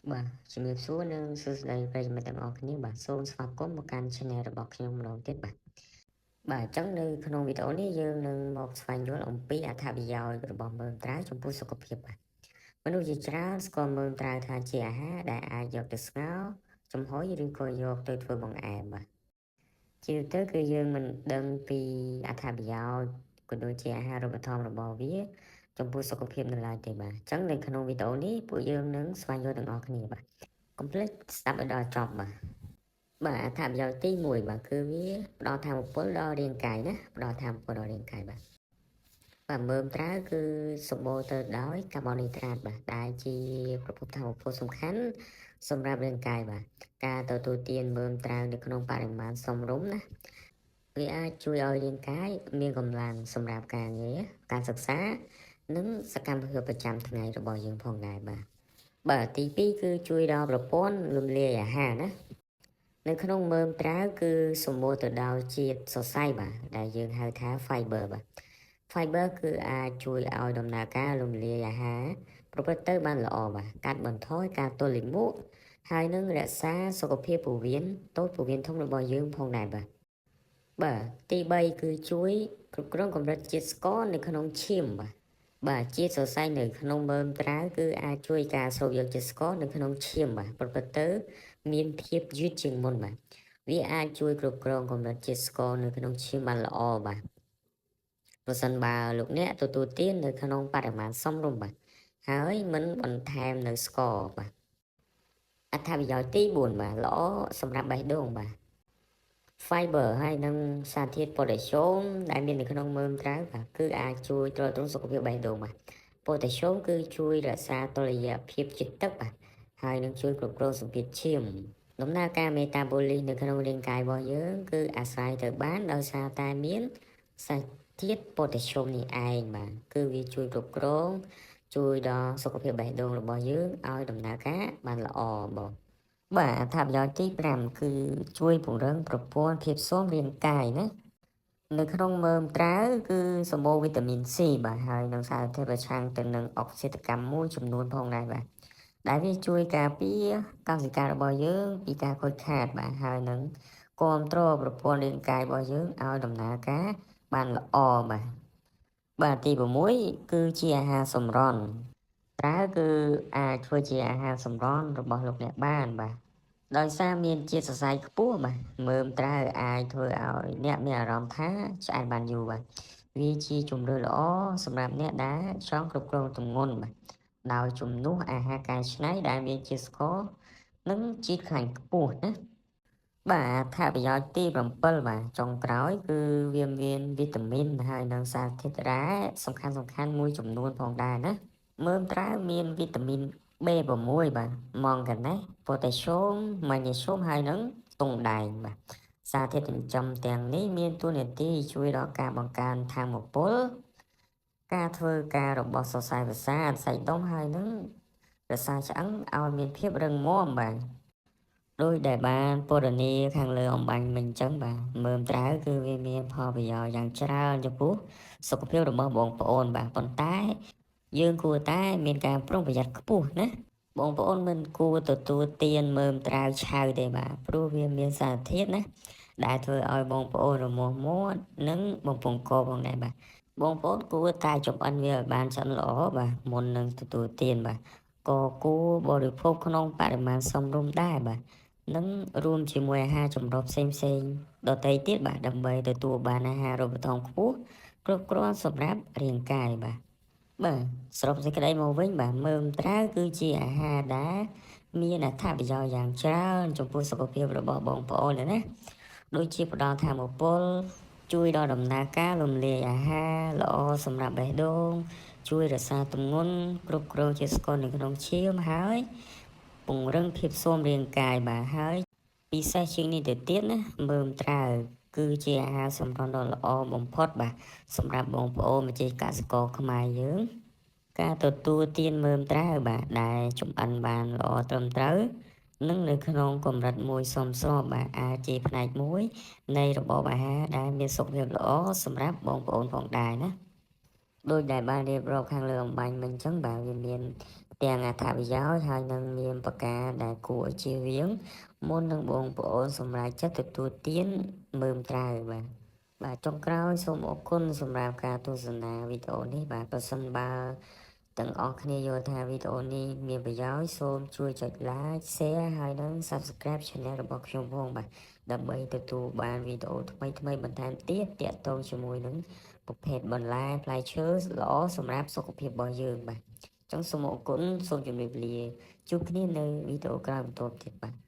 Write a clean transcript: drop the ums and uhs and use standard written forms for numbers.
Bàជំរាបសួរនិងសួស្តីប្រិយមិត្តទាំងអស់គ្នាបាទសូមស្វាគមន៍មកកាន់ Channel របស់ខ្ញុំម្ដងទៀតបាទអញ្ចឹងនៅក្នុងវីដេអូនេះយើងនឹងមកស្វែងយល់អំពីអត្ថប្រយោជន៍របស់មើមត្រាវចំពោះសុខភាពបាទមនុស្សជាច្រើនស្គាល់មើមត្រាវថាជាអាហារដែលអាចយកទៅស្ងោរចំហុយឬក៏យកទៅធ្វើបង្អែមបាទជាទូទៅគឺយើងមិនដឹងពីអត្ថប្រយោជន៍ក៏ដូចជាអាហារូបត្ថម្ភរបស់វាចំពោះសុខភាពនៅឡើយទេបាទអញ្ចឹងនៅក្នុងវីដេអូនេះពួកយើងនឹងស្វែងយល់ទាំងអស់គ្នាបាទកុំភ្លេចស្ដាប់ឲ្យដល់ចប់បាទអត្ថប្រយោជន៍ទី1បាទគឺវាផ្ដល់ថាមពលដល់រាងកាយណាផ្ដល់ថាមពលដល់រាងកាយបាទមើមត្រាវគឺសម្បូរទៅដោយកាបូននីដ្រាតបាទដែលជាប្រភពថាមពលសំខាន់សម្រាប់រាងកាយបាទការទទួលទានមើមត្រាវនៅក្នុងបរិមាណសមរម្យណាវាអាចជួយឲ្យរាងកាយមានកម្លាំងសម្រាប់ការងារការសិក្សានិងសកម្មភាពប្រចាំថ្ងៃរបស់យើងផងដែរបាទទី2គឺជួយដល់ប្រព័ន្ធរំលាយអាហារណានៅក្នុងមើមត្រាវគឺសម្បូរទៅដោយជាតិសរសៃបាទដែលយើងហៅថា fiber បាទ fiber គឺអាចជួយឲ្យដំណើរការរំលាយអាហារប្រព្រឹត្តទៅបានល្អបាទកាត់បន្ថយការទល់លាមកហើយនឹងរក្សាសុខភាពពោះវៀនតូចពោះវៀនធំរបស់យើងផងដែរបាទទី3គឺជួយគ្រប់គ្រងកម្រិតជាតិស្ករនៅក្នុងឈាមបាទជាតិសរសៃនៅក្នុងមើមត្រាវគឺអាចជួយការស្រូបយកជាតិស្ករនៅក្នុងឈាមបាទប្រព្រឹត្តទៅមានភាពយឺតជាងមុនបាទវាអាចជួយគ្រប់គ្រងកម្រិតជាតិស្ករនៅក្នុងឈាមបានល្អបាទប្រសិនបើលោកអ្នកទទួលទាននៅក្នុងបរិមាណសមរម្យបាទហើយមិនបន្ថែមនៅស្ករបាទអត្ថប្រយោជន៍ទី4បាទល្អសម្រាប់បេះដូងបាទ fiber ហើយនិងសារធាតុប៉ូតាស្យូមដែលមាននៅក្នុងមើមត្រាវបាទគឺអាចជួយទ្រទ្រង់សុខភាពបេះដូងបាទប៉ូតាស្យូមគឺជួយរក្សាតុល្យភាពជាតិទឹកបាទហើយនឹងជួយគ្រប់គ្រងសម្ពាធឈាមដំណើរការមេតាបូលីសនៅក្នុងរាងកាយរបស់យើងគឺអាស្រ័យទៅបានដោយសារតែមានសារធាតុប៉ូតាស្យូមនេះឯងបាទគឺវាជួយគ្រប់គ្រងជួយដល់សុខភាពបេះដូងរបស់យើងឲ្យដំណើរការបានល្អបងបាទអត្ថប្រយោជន៍ទី5គឺជួយពង្រឹងប្រព័ន្ធភាពស៊ាំរាងកាយណានៅក្នុងមើមត្រាវគឺសម្បូរវីតាមីន C បាទហើយនឹងសារធាតុប្រឆាំងទៅនឹងអុកស៊ីតកម្មមួយចំនួនផងដែរបាទដែលវាជួយការពារកោសិការបស់យើងពីការខូចខាតបាទហើយនឹងគ្រប់គ្រងប្រព័ន្ធរាងកាយរបស់យើងឲ្យដំណើរការបានល្អបាទទី6គឺជាអាហារសម្រន់ត្រាវគឺអាចធ្វើជាអាហារសម្រន់របស់លោកអ្នកបានបាទដោយសារមានជាតិសរសៃខ្ពស់បាទមើមត្រាវអាចធ្វើឲ្យអ្នកមានអារម្មណ៍ថាឆ្អែតបានយូរបាទវាជាជម្រើសល្អសម្រាប់អ្នកដែលចង់គ្រប់គ្រងទម្ងន់បាទដោយជំនួសអាហារកែច្នៃដែលមានជាតិស្ករនិងជាតិខ្លាញ់ខ្ពស់ណាបាទអត្ថប្រយោជន៍ទី7បាទចុងក្រោយគឺវាមានវីតាមីនហើយនិងសារធាតុរ៉ែសំខាន់មួយចំនួនផងដែរណាមើមត្រាវមានវីតាមីន B6 បាទម៉ង់ហ្គាណេសប៉ូតាស្យូមម៉ាញ៉េស្យូមហើយនិងទង់ដែងបាទសារធាតុចិញ្ចឹមទាំងនេះមានតួនាទីជួយដល់ការបង្កើនថាមពលការធ្វើការរបស់សរសៃប្រសាទសាច់ដុំហើយនិងរក្សាឆ្អឹងឲ្យមានភាពរឹងមាំបាទដោយដែលបានពណ៌នាខាងលើអំបញ្ញមិញអញ្ចឹងបាទមើមត្រាវគឺវាមានផលប្រយោជន៍យ៉ាងច្រើនចំពោះសុខភាពរបស់បងប្អូនបាទប៉ុន្តែយើងគួរតែមានការប្រុងប្រយ័ត្នខ្ពស់ណាបងប្អូនមិនគួរទទួលទានមើមត្រាវឆៅទេបាទព្រោះវាមានសារធាតុណាដែលធ្វើឲ្យបងប្អូនរមាស់មាត់និងបំពង់កផងដែរបាទបងប្អូនគួរតែចម្អិនវាឲ្យបានឆ្អិនល្អបាទមុននឹងទទួលទានបាទក៏គួរបរិភោគក្នុងបរិមាណសមរម្យដែរបាទនិងរួមជាមួយអាហារចម្រុះផ្សេងដទៃទៀតបាទដើម្បីទទួលបានអាហារូបត្ថម្ភខ្ពស់គ្រប់គ្រាន់សម្រាប់រាងកាយបាទសរុបសេចក្តីមកវិញបាទមើមត្រាវគឺជាអាហារដែលមានអត្ថប្រយោជន៍យ៉ាងច្រើនចំពោះសុខភាពរបស់បងប្អូនណាដូចជាផ្ដល់ថាមពលជួយដល់ដំណើរការរំលាយអាហារល្អសម្រាប់បេះដូងជួយរក្សាទម្ងន់គ្រប់គ្រងជាតិស្ករនៅក្នុងឈាមហើយពង្រឹងភាពស៊ាំរាងកាយបាទហើយពិសេសជាងនេះទៅទៀតណាមើមត្រាវគឺជាអាហារសម្រន់ដ៏ល្អបំផុតបាទសម្រាប់បងប្អូនប្រជាកសិករខ្មែរយើងការទទួលទានមើមត្រាវបាទដែលចម្អិនបានល្អត្រឹមត្រូវនិងនៅក្នុងកម្រិតមួយសមស្របបាទអាចជាផ្នែកមួយនៃរបបអាហារដែលមានសុខភាពល្អសម្រាប់បងប្អូនផងដែរណាដោយដែលបានរៀបរាប់ខាងលើអំបញ្ញមិញអញ្ចឹងបាទវាមាន ទាំងអត្ថប្រយោជន៍ហើយនឹងមានប្រការដែលគួរឲ្យជៀសវាងមុននឹងបងប្អូនសម្រេចចិត្តទទួលទានមើមត្រាវបាទចុងក្រោយសូមអរគុណសម្រាប់ការទស្សនាវីដេអូនេះបាទប្រសិនបើទាំងអស់គ្នាយល់ថាវីដេអូនេះមានប្រយោជន៍សូមជួយចុច like share ហើយនិង subscribe channel របស់ខ្ញុំផងបាទដើម្បីទទួលបានវីដេអូថ្មីបន្ថែមទៀតទាក់ទងជាមួយនឹងប្រភេទបន្លែផ្លែឈើល្អសម្រាប់សុខភាពរបស់យើងបាទ ចង់សូមអរគុណសូមជម្រាបលាជួបគ្នានៅវីដេអូក្រោយបន្តទៀតបាទ